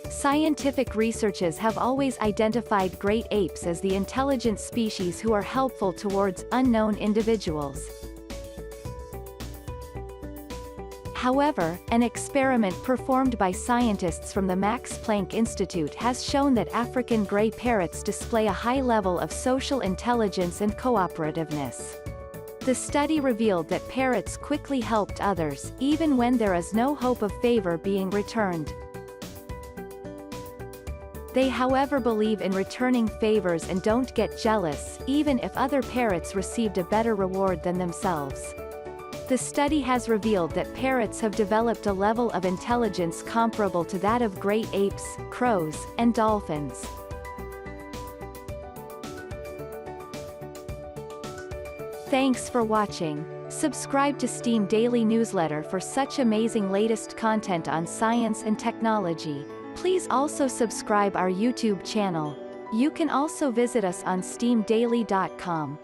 Scientific researchers have always identified great apes as the intelligent species who are helpful towards unknown individuals. However, an experiment performed by scientists from the Max-Planck-Institute has shown that African gray parrots display a high level of social intelligence and cooperativeness. The study revealed that parrots quickly helped others, even when there is no hope of favor being returned. They however believe in returning favors and don't get jealous, even if other parrots received a better reward than themselves. The study has revealed that parrots have developed a level of intelligence comparable to that of great apes, crows, and dolphins. Thanks for watching. Subscribe to Steam Daily newsletter for such amazing latest content on science and technology. Please also subscribe our YouTube channel. You can also visit us on steamdaily.com.